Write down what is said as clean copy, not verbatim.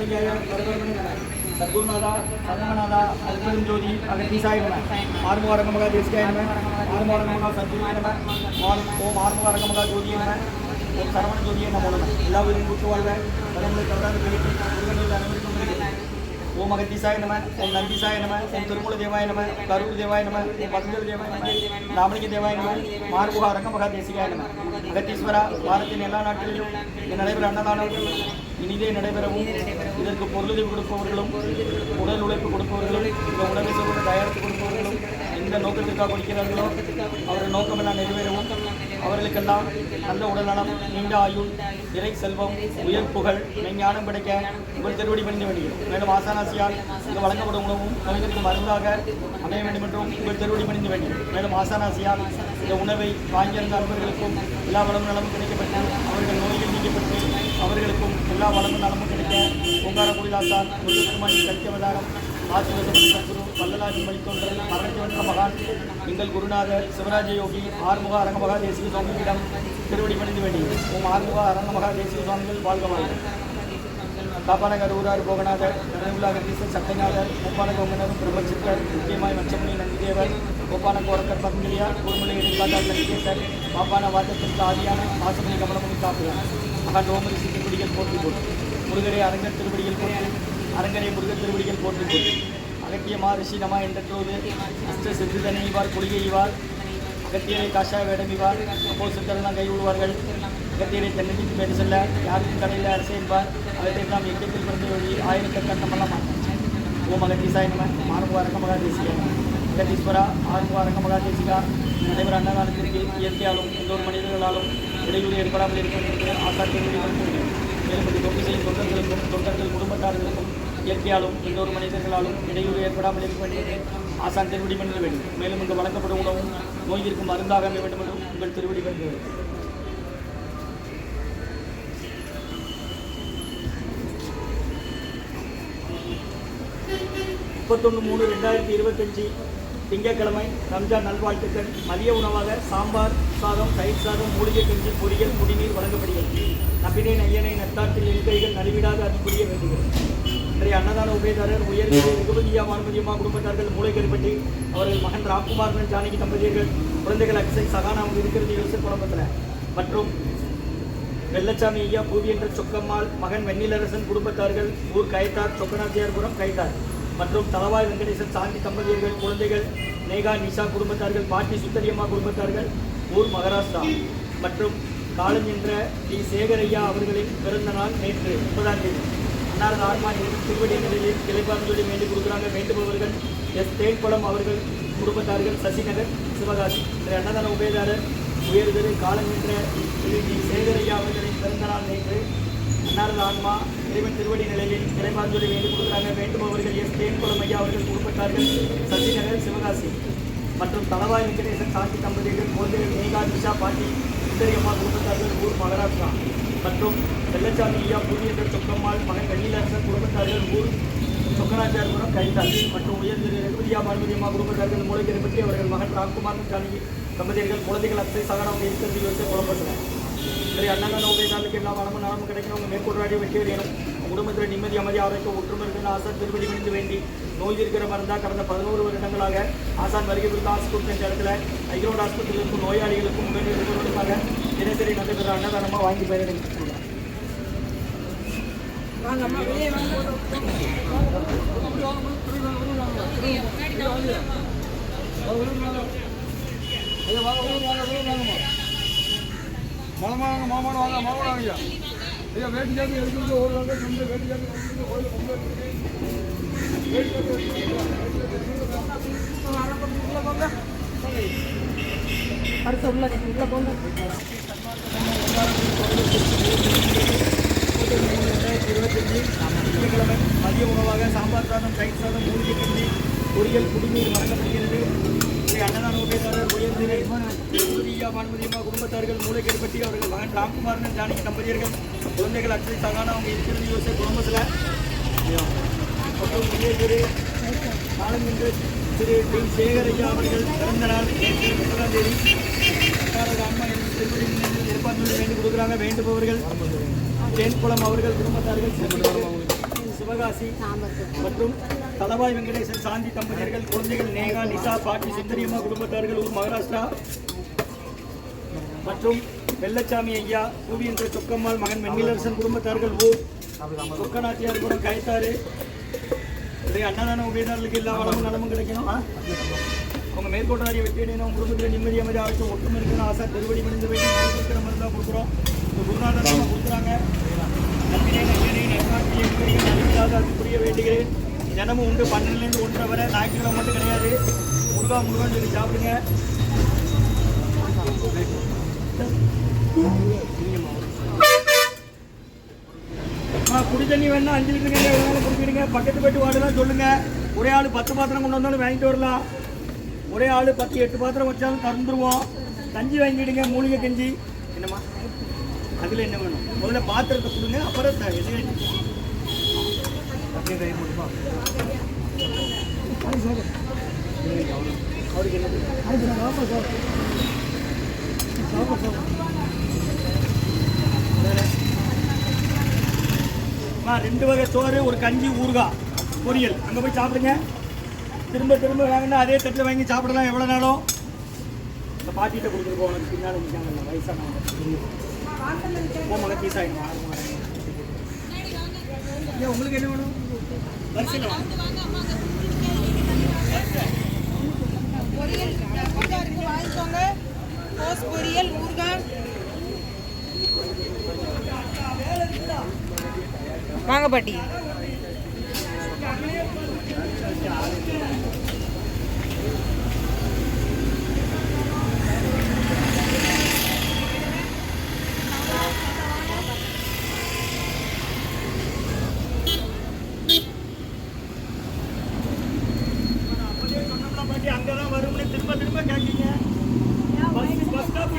மகாலிங்காய சத்குருநாதா சங்கமநாதா அல்பெரும் ஜோதி அகத்தீசாய நம ஆறுமுக அரங்கமகா தேசிகாய நம ஆறுமுக அரங்கமகா சத்குருவே நம ஓம் ஆறுமுக அரங்கமகா ஜோதியே நம ஓம் சரவண ஜோதியே நமோ நம எல்லா உயிரின் கூட்டு வாழ்க கடவுளை தவறாது பேசி முருகனில் அனைவருக்கும் ஓம் அகத்தீசாய நம ஓம் நந்தீசாய நம ஓம் திருமூல தேவாய நம கரூர் தேவாய நம ஓம் பசுந்தர் தேவாய நம ராமலிங்க தேவாய நம மார்முக அரங்கமகா தேசிகாய நம அகத்தீஸ்வரா வாரத்தின் எல்லா நாட்களிலும் நடைபெற அன்னதானம் இனிதே நடைபெறவும் இதற்கு பொருளுதவி கொடுப்பவர்களும் உடல் உழைப்பு கொடுப்பவர்களும் இந்த உணவை சொல்ல தயாரித்து கொடுப்பவர்களும் எந்த நோக்கத்திற்காக கொடுக்கிறார்களோ அவர்கள் நோக்கமெல்லாம் நிறைவேறவும் அவர்களுக்கெல்லாம் நல்ல உடல்நலம் நீண்ட ஆயுள் இறை செல்வம் உயர் புகழ் மெஞ்ஞானம் கிடைக்க உங்கள் திருவடி பணிந்து வேண்டியும் மேலும் ஆசானாசியால் இங்கு வழங்கப்படும் உணவும் நோய்களுக்கு மருந்தாக அமைய வேண்டும் என்றும் உங்கள் திருவடி பணிந்து வேண்டியும் மேலும் ஆசானாசியால் இந்த உணவை வாங்கியிருந்த அன்பர்களுக்கும் எல்லா வளமும் நலமும் கிடைக்கப்பட்டு அவர்கள் நோய்கள் நீக்கப்பட்டு அவர்களுக்கும் எல்லா வளமும் நலமும் கிடைக்க ஓங்காரக்குடிதாசான் முருகப்பெருமானின் கல்வியவதாரம் ஆசிரியர் வல்லலாஜி மணித்தொன்றல் மரணத்தை மகான் எங்கள் குருநாதர் சிவராஜ யோகி ஆறுமுக அரங்கமகா தேசிய சுவாமிகளிடம் திருவடி பணிந்து வேண்டியது ஓம் ஆறுமுக அரங்கமகா தேசிய சுவாமிகள் வாழ்க வாழ்க காப்பானகர் ஊரார் போகநாதர் நரவுலாகதீசர் சட்டைநாதர் கோப்பான கோங்கனர் பிரம்மச்சித்தர் முக்கியமாய் மச்சமணி நந்திதேவர் கோப்பான கோரக்கர் பத்மலியார் கூர்மலை எடுக்காதார் நந்திகேசர் பாப்பான வாதத்திற்கு ஆதியான வாசமணி கமலமணி காப்புகிறார் மகான் ஓமரிசி திருவடிகள் போற்றி போட்டு முருகரே அரங்கர் திருவடிகள் போற்றி அரங்கரை முருகர் திருவடிகள் போற்றி போட்டு அகத்தியமா ரிஷி நமா என்றோது அஷ்ட சிறுதனை இவார் கொள்கை இவார் அகத்தியரை காஷாய வேடம் இவார் அப்போ சித்தரெல்லாம் கை விடுவார்கள் அகத்தியரை தென்னதிக்கு பேர் செல்ல யாருக்கும் கடையில் அரசு என்பார் அவற்றை நாம் எக்கத்தில் பிறந்த வழி ஆயிரக்கட்டமெல்லாம் ஓம் அகத்தீசாய நம ஆறுமுக அரங்கமகா தேசிகா அகத்தீஸ்வரா ஆறுமுக அரங்கமகா தேசிகா நடைபெற அன்னதானத்திற்கு இயற்கையாலும் எந்த ஒரு மனிதர்களாலும் இடையூறு ஏற்படாமல் இருக்கின்ற ஆசாத்திய மேலும் தொண்டு செய்யும் தொண்டர்களுக்கும் தொண்டர்கள் குடும்பத்தார்களுக்கும் இயற்கையாலும் எந்த ஒரு மனிதர்களாலும் இடையூறு ஏற்படாமல் இருக்க வேண்டியது ஆசான் திருவடி பண்ண வேண்டும் மேலும் இங்கு வழங்கப்படும் உணவும் நோய்கிற்கும் மருந்தாக அமைய வேண்டும் என்றும் உங்கள் திருவடி பண்ண வேண்டும் 31/3/2025 திங்கட்கிழமை ரம்ஜான் நல்வாழ்த்துக்கள். மதிய உணவாக சாம்பார் சாதம், தயிர் சாதம், மூலிகை கஞ்சி, பொரியல், குடிநீர் வழங்கப்படுகிறது. நம்பினை நையனை நத்தாற்றில் எண்கைகள் நலிவிடாத அன்புரிய வேண்டுகிறது. இன்றைய அன்னதான உபயதாரர் உயர்நிலை ரகுபதியா வான்மதியம்மா குடும்பத்தார்கள் மூளைக்கருப்பட்டி அவர்கள் மகன் ராம்குமாரன் ஜானகி தம்பதியர்கள் குழந்தைகள் அக்ஷய் சகானா அவங்க இருக்கிறது யோசிப் குடும்பத்தில் மற்றும் வெள்ளச்சாமி ஐயா பூவி என்ற சொக்கம்மாள் மகன் வெண்ணிலரசன் குடும்பத்தார்கள் ஊர் கைத்தார் சொக்கநாச்சியார்புரம் கைத்தார் மற்றும் தலவாய் வெங்கடேசன் சாந்தி தம்பதியர்கள் குழந்தைகள் நேகா நிஷா குடும்பத்தார்கள் பாட்டி சுத்தரியம்மா குடும்பத்தார்கள் ஊர் மகாராஷ்டிரா மற்றும் காலம் என்ற டி சேகரையா அவர்களின் பிறந்த நாள் நேற்று 30ஆம் தேதி. அன்னாரது ஆன்மா திருவடி நிலையில் கிளைப்பாஞ்சொலி வேண்டி கொடுக்குறாங்க. வேண்டுபவர்கள் எஸ் தேன்படம் அவர்கள் குடும்பத்தார்கள் சசிநகர் சிவகாசி. இன்றைய அன்னதான உபயதாரர் உயர்திரு காலம் என்ற டி சேகரையா அவர்களின் பிறந்த நாள் நேற்று. அன்னாரது ஆன்மா இறைவன் திருவடி நிலையில் கிளைப்பாஞ்சொலி வேண்டி கொடுக்குறாங்க. வேண்டுபவர்கள் எஸ் தேன்படம் ஐயா அவர்கள் குடும்பத்தார்கள் சசிநகர் சிவகாசி மற்றும் தலவாய் வெங்கடேசன் சாந்தி தம்பதியர்கள் குழந்தைகள் நேகா நிஷா பாட்டி சுந்தரியம்மா குடும்பத்தார்கள் ஊர் மகாராஷ்டிரா மற்றும் வெள்ளச்சாமி ஐயா பூரி என்ற சொக்கம்மாள் மகன் வெண்ணிலரசன் குடும்பத்தார்கள் ஊர் சொக்கநாச்சியார்புரம் கைத்தார் மற்றும் உயர்திரு ரகுபதியா பார்வதியம்மா குடும்பத்தார்கள் மூளைக்கருப்பட்டி அவர்கள் மகன் ராம்குமார் ஜானகி தம்பதியர்கள் குழந்தைகள் அத்தை சகனம் இருக்கிறது யோசிச்சு குழப்பத்தில். இன்றைய அன்னதான உபயதாரர்களுக்கு எல்லா வளமும் நலமும் கிடைக்கணும். உங்கள் மேற்கொள்றாடி வெற்றி அடையணும். குடும்பத்தில் நிம்மதி அமைதி ஆரோக்கியம் ஒற்றுமை இருக்குன்னு ஆசான் திருப்பதி விழுந்து வேண்டி நோய் இருக்கிற மருந்தா கடந்த 11 வருடங்களாக ஆசான் வருகை கொடுத்த ஆஸ்பத்திரி என்ற இடத்துல ஐரோட் ஆஸ்பத்திரியில் இருக்கும் நோயாளிகளுக்கும் உடனடியாக தினசரி நடைபெற அன்னதானமாக வாங்கி பயனடைகிறார். மலமாங்க மாமான வாங்க மாமான வாங்க ஐயா வேட்டி ஜாதி எடுக்கிறது ஒரு நாள் சொந்த வேட்டி ஜாதி மதிய உணவாக சாம்பார் சாதம், தயிர் சாதம், மூலிகை கஞ்சி, பொரியல், குடிநீர் வழங்கப்படுகிறது. அன்னதான உபயதாரர் உயர்திரு ரகுபதியா வான்மதியம்மா குடும்பத்தார்கள் மூளைக்கருப்பட்டி அவர்கள் மகன் ராம்குமாரன் ஜானகி தம்பதியர்கள் குழந்தைகள் அக்ஷய் சகானா அவங்க இருக்கிறது யோசிச்ச குடும்பத்தில் மற்றும் உயர்திரு காலம் என்று திரு டி சேகரையா அவர்கள் பிறந்த நாள் 30ஆம் தேதி. அம்மா திருவடி ஏற்பாடு வேண்டி கொடுக்குறாங்க. வேண்டுபவர்கள் தேன்குளம் அவர்கள் குடும்பத்தார்கள் சிவகாசி மற்றும் தலவாய் வெங்கடேசன் சாந்தி தம்பதியர்கள் குழந்தைகள் நேகா நிஷா பாட்டி சுந்தரியம்மா குடும்பத்தார்கள் ஊர் மகாராஷ்டிரா மற்றும் வெள்ளச்சாமி ஐயா கூவியன்ற சொக்கம்மாள் மகன் வெண்ணிலரசன் குடும்பத்தார்கள் ஊர் சொக்கநாச்சியார்புரம் கயத்தாறு இதை அன்னதான உபயதாரர்களுக்கு எல்லா வளமும் நலமும் கிடைக்கணும். அவங்க மேற்கோட்டாரிய வெற்றியடையணும். உங்க குடும்பத்தில் நிம்மதி அமைதி ஆட்சி ஒற்றுமை இருக்கணும். ஆசை திருவடி மணிந்து வேண்டி இருக்கிற மாதிரி தான் கொடுக்குறோம். இந்த குருநாதர் கொடுக்குறாங்க. நம்பினை நம்பினை நன்றாக அது புரிய வேண்டுகிறேன். தினமும் உண்டு 12லேருந்து 1:30 வரை. ஞாயிற்றுக்கிழமை மட்டும் கிடையாது. முருகான்னு சொல்லி சாப்பிடுங்க. குடி தண்ணி வேணா 5 லிட்டருங்க எவ்வளோ குடிக்கிறீங்க. பக்கத்து போய்ட்டு வாடலாம் சொல்லுங்க. ஒரே ஆள் 10 பாத்திரம் கொண்டு வந்தாலும் வாங்கிட்டு வரலாம். ஒரே ஆள் 10-8 பாத்திரம் வச்சாலும் தந்துடுவோம். கஞ்சி வாங்கிடுங்க, மூலிகை கஞ்சி. என்னம்மா அதில் என்ன வேணும்? முதல்ல பாத்திரத்தை கொடுங்க, அப்புறம் அவருக்கு என்ன 2 வகை சோறு, ஒரு கஞ்சி, ஊறுகாய், பொரியல். அங்கே போய் சாப்பிடுங்க. திரும்ப திரும்ப வாங்கினா அதே தட்டில் வாங்கி சாப்பிடலாம் எவ்வளோ நாளும். இந்த பாட்டிகிட்ட கொடுத்துருக்கோம். உனக்கு பின்னால் நிற்காங்கல்ல வயசானவங்க பீஸ் ஆகிடுமா? ஏன் உங்களுக்கு என்ன வேணும்? வரிசையில் வாங்கிக்கோங்க. பொரியல், ஊறுகாய் வாங்க பாட்டி. அங்கதான் வரும்னு திரும்ப திரும்ப கேட்கீங்க. Bus stop